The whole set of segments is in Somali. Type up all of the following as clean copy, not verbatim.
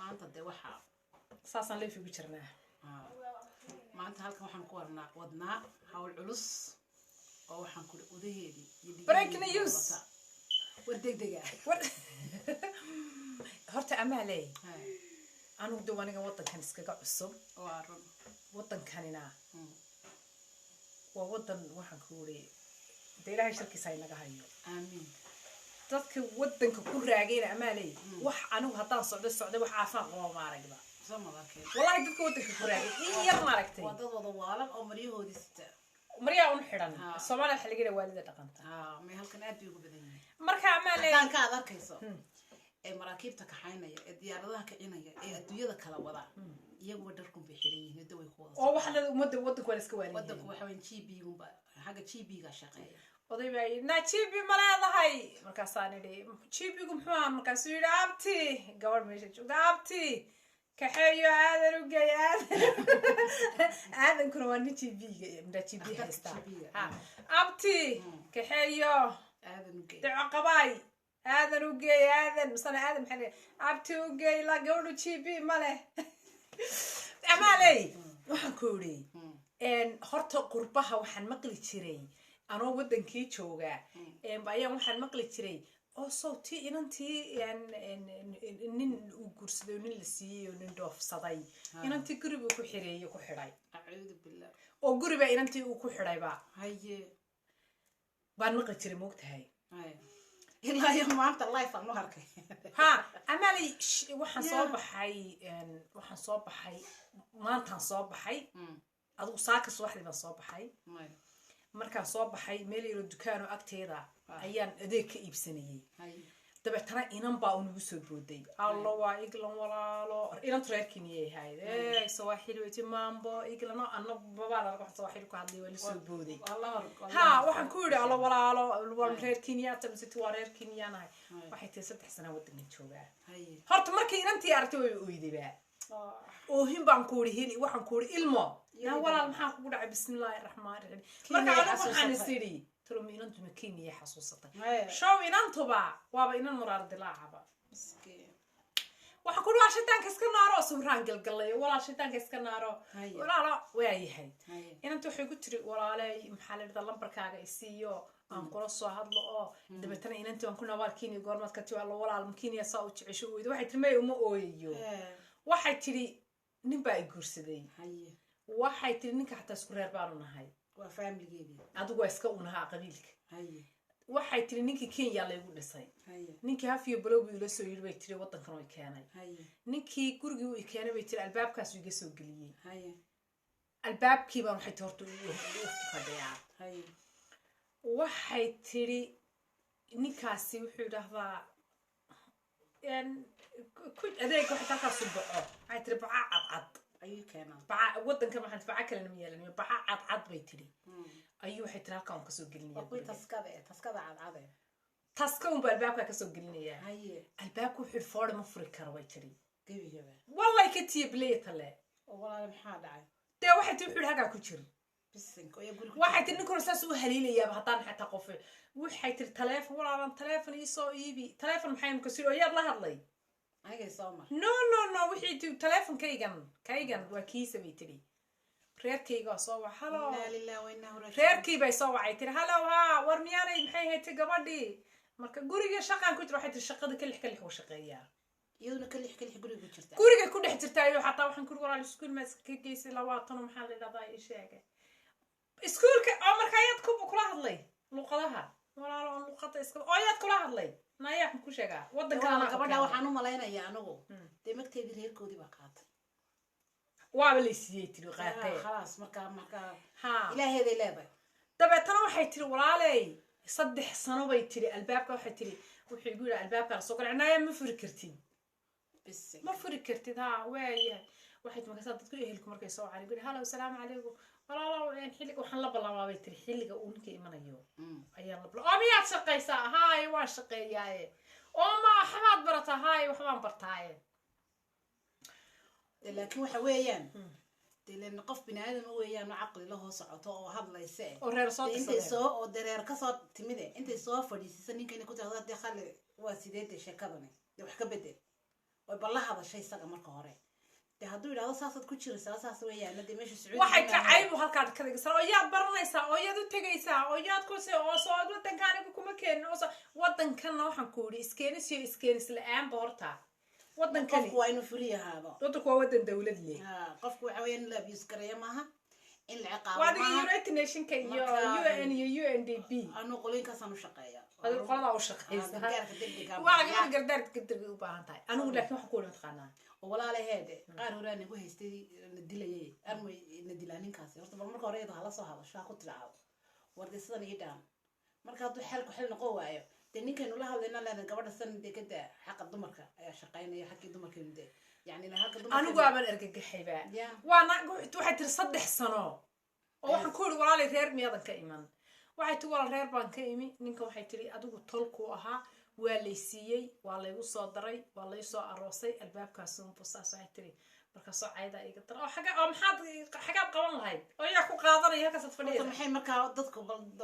ما أنت ده وحى ساسا لي في بجرنا ما أنت هالك وحن كورنا ودنا حول علص أو وحن كل وديهدي بريك نيوز ودق دقة هرت أمالي أنا ودواني وطن كان سكاكا عصب وارن وطن كاننا ووطن وحن كوري ديلها شركي ساينا هايو آمين dadka wadanka ku raagayna Amaalay wax anigu hadaan socdo wax aafaan qabo ma aragba samadaakay wallahi dadka wadanka ku raagay in yar ma aragtay wadad wada waalan oo maryahoodii sita maryaa un xiran Soomaaliya xilligeeda waalida dhaqanta ma halkan aad bay ugu badan yihiin marka Amaalay tan ka adarkayso ee maraakiibta ka xaynaya ee diyaaradaha ka cinaya ee adduunyada kala wada iyagu dharku bay xiran yihiin daway ku wada oo wax la umada wadanka wala iska waaliyo wadanku waxa weyn GB-gu xaga GB-ga shaqeeya oday bay na GB ma leedahay markaas aan idhi GB-gu muxuu ahaa markaas uu yiri abti gabadh meesha joogta abti kaxeeyo aadan u geeyaan aadan kuna waa ni GB-ga mid GB haysta ha abti kaxeeyo aadan u geey daco qabay aadan u geey aadan sana aadan maxay abti u geey la gabadhu GB ma leh Amaalay waxaan ku yiri horta qurbaha waxaan maqli jiray anoo wadankii jooga ayaan waxaan maqli jiray oo sawti inantii nin uu guursaday nin la siiyay oo nin doofsaday inantii guriga ku xireeyay ku xiray a'uudu billah oo guriga inantii uu ku xiray ba haye baan maqli jiray moogtahay haye ilaa iyo maanta life aan arkay ha Amaalay waxaan soo baxay maantaan soo baxay adigu saaka subaxdii baan soo baxay markaan soo baxay meel yar dukaan oo agteeda ayaan adeeg ka iibsanayay dabeetana inan baa uu nagu soo booday allo waa iglan walaalo inan reerkiiniyay ahayd sawaaxili weyti maambo iglano anna babaan arko sawaaxili ku hadlay waa la soo booday ha waxaan ku yiri allo walaalo wal reerkiiniya tabsiti waa reerkiiniyanahay waxay tahay 3 sano wadanka joogaa horta markii inantii aragtay way ooydayba oo him baan ku yiri hili waxaan ku yiri ilmo yaa walaal maxaa kugu dhacay bismillaahir rahmaanir rahiim marka anigu waxaan isiri tiro inantu makiiniya xasuusatay show inantuba waaba inan muraar dilaacaba miskiin waxa ku dhawaashay tanka iska naaro suuraan galgalay walaal shaytaanka iska naaro walaalo way yahay inantu waxay ku tiri walaalay maxaa la yiraahdaa lambarkaaga isiiyo aan kula soo hadlo oo dabeetana inantu aan ku nawaal kiini goormaad ka tiyo walaal makiiniya saa u jecesho waxay tirmay uma ooyayo waxay tiri nin baa guursaday waxay tiri ninka xataa isku reer baan nahay waa family-geedii adigu iska unaha qabiilka waxay tiri ninkii Kenya la igu dhisay ninkii hafiyo balowbi la soo yiri bay tiri wadankan way keenay ninkii gurigii uu keenay bay tiri albaabkaas uu iga soo galiyay albaabkii baan waxay horta u fadhiyaa waxay tiri ninkaasi wuxuu yiraahdaa ku adeeg waxa halkaas u baxo waxay tiri baca cad ayuu keenay baca wadanka maxaan baca kale ma yeelan baca cad bay tiri ayuu waxay tiri halkaan ka soo gelinaya way taskada cad taska uu albaabka ka soo gelinaya albaabku wuxuu foor ma furi karo way tiri gabiga wallahi ka tiye bleetale oo walaal maxaa dhacay dee waxay tiri wuxuu halka ku jiro bisinko iyo guriga waxay tiri ninkoo saas u haliilaya haddaan xataa qof waxay tiri telefoon walaalan telefoon ii soo iibi telefoon maxay imka soo yaad la hadlay ayay soo mar no wixii tii telefoon kaygan waa kiisa bay tiri reerkayga soo wax halo reerkii bay soo wacay tiri halo ha war miyaanay maxay haytay gabadhii marka guriga shaqaan ku jiro waxay tiri shaqada kalix u shaqeeyaa iyaduna kalix guriga ku dhex jirtaa iyo xataa waxaan ku walaal iskuul ma iska geysay 20 maxaa la yiraahdaa ii sheegay iskuulka oo markaa ayaad kula hadlay luqadaha walaalo luqada iska oo ayaad kula hadlay naya ku sheegaa wadanka gabadha waxaan u malaynayaa anigu deemagteedii reerkoodii baa qaatay waaba la siiyay tiri qaatay khalaas marka ha ilaaheeday leedahay dabeetana waxay tiri walaalay 3 sano bay tiri albaabka waxay tiri wuxuu igu yiri albaabka soo galnaa ma furi kartid bas ma furi kartid ha waayahay waxay markaa dadku ehelku markay soo cari guri halo salaamu calaykum walaalo xilliga waxaan la balaabay tiri xilliga uu ninka imanayo ayaan la balaabay oo miyaad shaqaysaa haay waa shaqeeyaaye oo ma xamaad barata haay waxbaan bartaaye laakiin waxa weeyaan dileen qof binaadam weeyaan aqli la hoos socoto oo hadlaysa oo reer soo intay soo oo dareer ka soo timide intay soo fadhiisay ninkan ku taada khali waa sideed sheekadani wax ka bedel oo balla hadashay isaga marka hore de hadduu yidhahdo saasaad ku jiraysaa saas weeyaan de meesha Sacuudi waxay tacayb halkaad ka dhigaysaa oo yaad baranaysaa oo yaad u tegaysaa oo yaad ku soo oo soo wadanka aniga kuma keenin oo wadankan waxaan ku yiri iskeenis la'aan boorta wadankan qofku waa inuu free ahaado wadanku waa wadan dawlad leh qofku waxa weeyaan la abuse gareeyo maaha in la ciqaabo waa adiga United Nationska iyo UN iyo UNDP anu qolinkaas aanu shaqeeya adiga qolada u shaqeysa gargaarka degdega waa gargaarka degdega u baahan tahay anigu laakiin waxa ku wada taqaanaa walaalaheede qaar hore nagu haystay la dilayay armay la dilaaninkaasi horta marka hore iyada hala soo hadasho ku tiraado wardi sidan ii dhaan marka hadduu xal noqon waayo de ninkaynu la hadlayna leena gabadha san de kada xaqa dumarka ayaa shaqaynaya xaqii dumarka de yani halka dumarka anigu aaban argagaxayba waana waxay tir 3 sano oo waxaan ku yiri walaalay reer miyadan ka iman waxay tii walaal reer baan ka imi ninka waxay tiri adigu tolku ahaa waa la siiyay waa la igu soo daray waa la soo aroosay albaabkaas uu busaas waxay tiri marka soo cayda iga dar oo xaga qaban lahayd oo yaa ku qaadanaya halkaas fadhiyo maxay marka dadku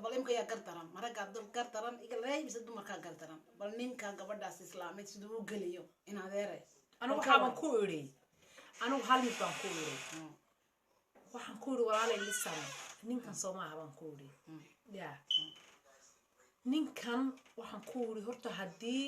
bal imka yaa gardaran maraga gardaran iga leeyis dumarka gardaran bal ninka gabadhaas islaameed sidoo uu galiyo in adeeray anigu waxaan ku iri anigu hal mid baan ku iri waxaan ku iri walaalay lisan ninkan Soomaaliya baan ku iri yaa ninkan waxaan ku iri horta hadii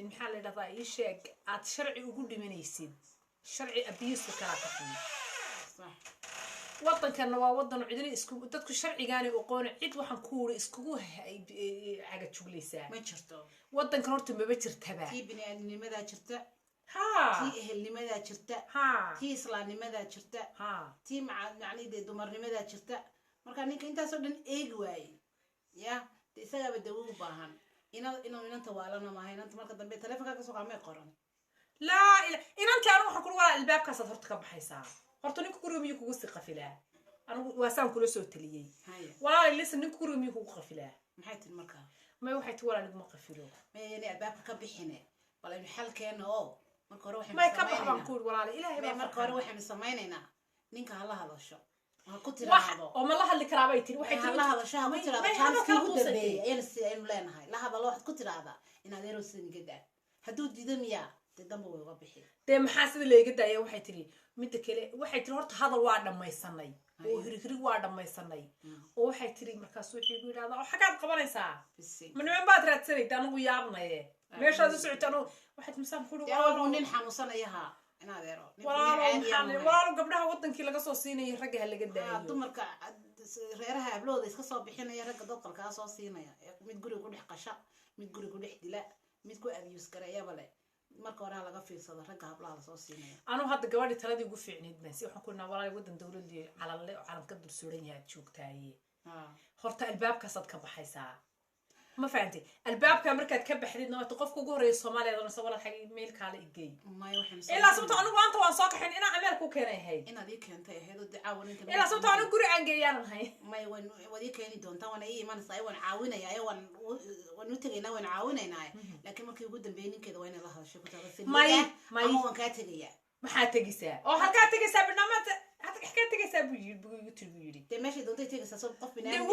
maxaa la yiraahdaa ii sheeg aad sharci ugu dhimanaysid sharci abiyuuska kala ka xun sax wadankan waa wadan cidina isku dadku sharcigaani oo qoon cid waxaan ku iri iskugu caga juglaysaa ma jirto wadankan horta ma jirtaba tii bini'aadamnimada jirta ها تي أهلنimada jirta ها تي islaamnimada jirta ها تي macnide dumarnimada jirta marka ninka intaas oo dhan eeg waay ya isaga badaw u baahan inanta waalana ma haynanta marka dambe telefoonka ka soo qaamay qoran لا inanta anu waxa ku wala albaabkaas horta ka baxaysaa horta ninka guriga kugu si qafilaa anu waasaan kula soo taliyay walaal listen ninka guriga kugu qafilaa maxay tin marka ma waxay ti walaal ma qafilo ma yani albaabka ka bixine bal in xalkeena oo marka hore waxaan ma ka baxbaan ku walaal ilaahay baa marka hore waxaan sameeynaynaa ninka hala hadasho waxa ku tiraado oo ma la hadli karaa bay tii waxay tii la hadasho ku tiraado chance ku dambeeyay ayaan si aynu leenahay la hadalo waxaad ku tiraada in adeero sinigada haduu diidamiya dambe way uga bixi de maxaa sida leega daaya waxay tiri mid kale waxay tiri horta hadal waa dhamaysanay oo hirhirig waa dhamaysanay oo waxay tiri markaas wixii ugu yiraahdo oo xagaad qabanaysaa ma niman baad raadsanayda anigu yaabnaye meeshaad u socotaan waxaad misaan ku dhaw nin xanuunsanayaha in adeero walaal gabdhaha wadankii laga soo siinay ragga laga daayo dumarka reeraha ablooda iska soo bixinaya ragga dadka soo siinaya mid guriga ku dhex qasha mid guriga ku dhex dila mid ku abuse gareeyaba le marka hore laga fiirsado ragga hablaha la soo siinaya anu hadda gabadhi taladii ugu fiicneed basi waxaan ku naa walaal wadan dawladii calalle oo calanka dul suran yahay joogtaaye horta albaabkaas aad ka baxaysaa ma fahanti albaabka markaad ka baxdid noo qofka ugu horeeyo Soomaaliyeed oo walaal xaq email kale igay ilaa sabta anigu maanta waan soo kaxin ina email ku keenay hay inaad ii keentay ahayd oo dacaawan inta ilaa sabta anigu guri aan geeyaan hay may wadi keeni doontaa wana ii iman say wan caawinaya ay wan u tagaynaa wan caawinaynaa laakiin markii ugu dambeeyay ninkeeda waa in la hadasho ku taabsan may wan ka tagaya maxaa tagisaa oo halka tagisaa barnaamijka hada ka tagisaa buu yiri de meesha doonta tagaysaa soo qof binaan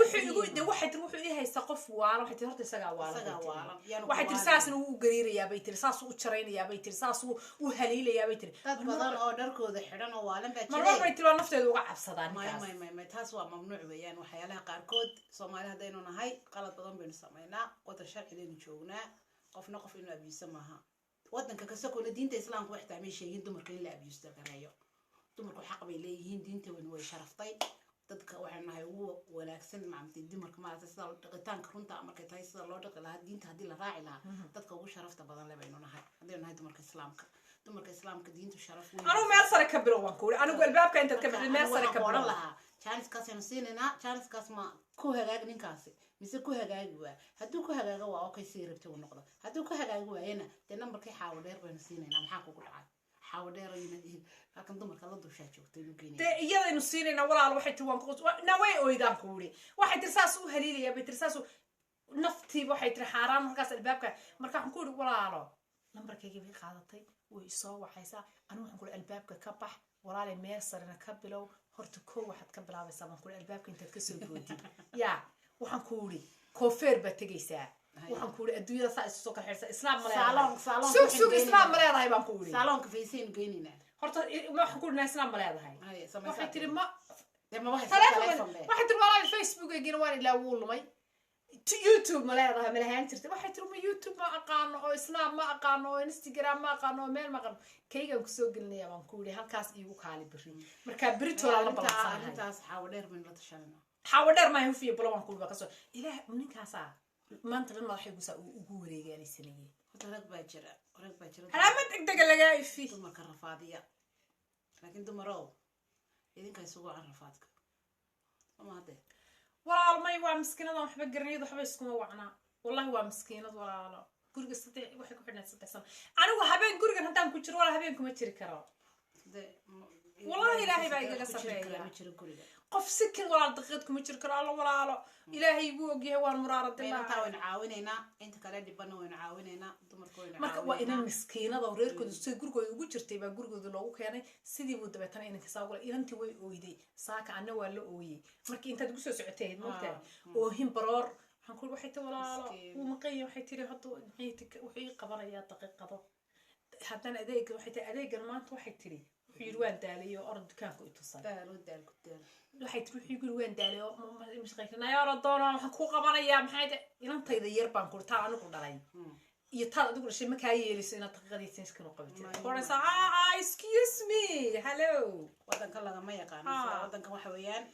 de wuxuu ii haysta qof waala waxay tii horta isaga waala waxay tii saasna uu gariirayaa bay tii saas uu jaraynayaa bay tii saas uu haliilayaa bay tii dad badan oo dharkooda xiran oo waalan baa jiray marba bay tii nafteedu uga cabsadaan may taas waa mamnuuc weeyaan waxyaalaha qaarkood Soomaaliya hadaynu nahay qalad badan baynu sameeynaa wada sharciyeenu joognaa qofna qof inuu abiisa maaha wadanka ka soo diinta islaamku wax taamay sheegin dumarka in la abiista gareeyo dumarku xaq bay leeyihiin diinta way sharaftay dadka waxaan nahay ugu wanaagsan maamti dumarka ma sida dhaqitaanka runta markay tahay sida loo dhaqi lahaa diinta hadii la raaci lahaa dadka ugu sharafta badan leh baynu nahay hadii nahay dumarka islaamka diintu sharaf weyn anu meel sare ka bilow waan ku uri anigu albaabka inta ka bixin meel sare ka bilow lahaa chance kaas aynu siinayna chance kaas ma ku hagaag ninkaasi mise ku hagaagi waa haduu ku hagaago waa okay si rabto uu noqdo haduu ku hagaagi waayna de numberkii xaawo dheer baynu siinayna maxaa kugu dhacay xaawo dheer ayna halkan dumarka la dusha joogtay u geeyay de iyadaynu siinayna walaal waxay tii waan ku naway ooydaan ku uri waxay tii saas u haliilaya bay tii saas naftii waxay tii xaraan markaas albaabka marka waxaan ku uri walaalo numberkayga bay qaadatay way soo waxaysaa anu waxaan ku uri albaabka ka bax walaal meel sarena ka bilow horta koo waxaad ka bilaabaysaa baan ku uri albaabka intaad ka soo goodid ya waxaan ku uri koofeer ba tagaysaa waxaan ku yiri adduunyada saa isu soo kala xirsa islaam ma salon leedahay sug islaam ma leedahay baan ku yiri salonka fayseen geynina horta waxaan ku yiri islaam ma leedahay waxay tiri ma waxay tiri walaal Facebook eegina waan ilaa wuu lumay YouTube ma leedahay ma lahaan jirtay waxay tiri ma YouTube ma aqaano oo Snap ma aqaano oo Instagram ma aqaano oo meel ma aqaano kaygan ku soo gelinaya baan ku yiri halkaas iigu kaali bari marka berito la ballansan intaas xawadheer min la tashanayna xawadheer ma hufiyo bal waan ku yiri kasoo ilaah ninkaas maanta dhan madaxay ugu wareegaysanayay rag baa jira alaamad degdeg laga ifi dumarka rafaadiya laakiin dumarow idinka isugu rafaadka ama hadee walaal may waa miskiinada waxba garanaydo waxba iskuma wacnaa wallahi waa miskiinad walaalo guriga saddex waxay ku xidhnaa 3 sano anigu habeen guriga hadaan ku jiro walaal habeen kuma jiri karo wallahi ilaahay baa iga sareeya qof sikin walaal daqiiqad kuma jiri karo alla walaalo ilaahay buu ogyahay waan muraaraday inta waan caawinayna inta kale dibana waan caawinayna dumarku waan marka waa inaan miskiinada reerkooda si gurigooda ugu jirtay baa gurigooda loogu keenay sidii buu dabeetana inanka saaqul inantii way ooyday saaka anna waa la ooyay markii intaad ugu soo socotay moogtaa oohin baroor waxaan ku waxay tii walaalo uu maqay waxay tiri hadda wixii qabanaya daqiiqado haddana adeeg waxay tii adeegan maanta waxay tiri wuxuu waan daaliyo orod dukaanka u tusay waxay tiri wuxuu guri waan daaliyo mashaqeynaa orod doona waxaan ku qabanayaa maxay inantayda yar baan ku taa anigu dhalay iyo taad adigu dhashay ma kaa yeeliso inaad daqiiqadiisa iskana qabatid qoraysa excuse me hello wadanka lagama yaqaan wadanka waxa weeyaan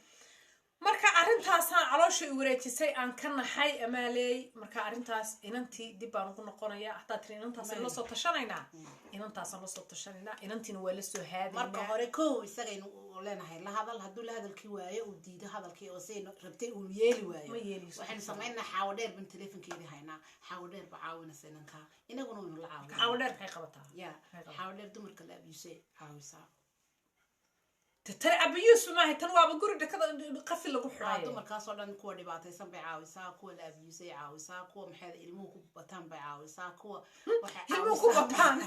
marka arintaasaan caloosha u wareejisay aan ka naxay amaaley marka arintaas inantii dib baan ugu noqonayaa hataa tiri inantaas la soo tashanaynaa inantiina waa la soo haadinaa marka hore kow isagaynu leenahay la hadal hadduu la hadalkii waayo uu diido hadalkii oo say rabtay uu yeeli waayo waxaynu samaynaa xawadheer ban telefonkeedii haynaa xawadheer ba caawinaysa inanka inaguna waynu la caawinaa xawadheer maxay qabataa xawadheer dumarka la abiyusay caawisaa ترى أبيوس ما هي تنوع بقول ده كذا قفل لقو حراية dumarkaas oo dhan kuwa dhibaataysan bay caawisaa kuwa la abiyusay caawisaa kuwa maxay ilmuhu ku bataan bay caawisaa kuwa ilmuhu ku bataan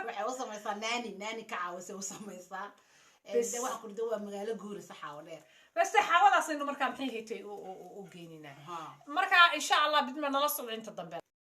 waxay u samaysaa naani ka caawisay u samaysaa wax ku dhawaa magaalo guurisa xawadheer بس حاول أصير إنه مركب حين هيتي وجينينا مركب إن شاء الله بدنا نوصل أنت ضمن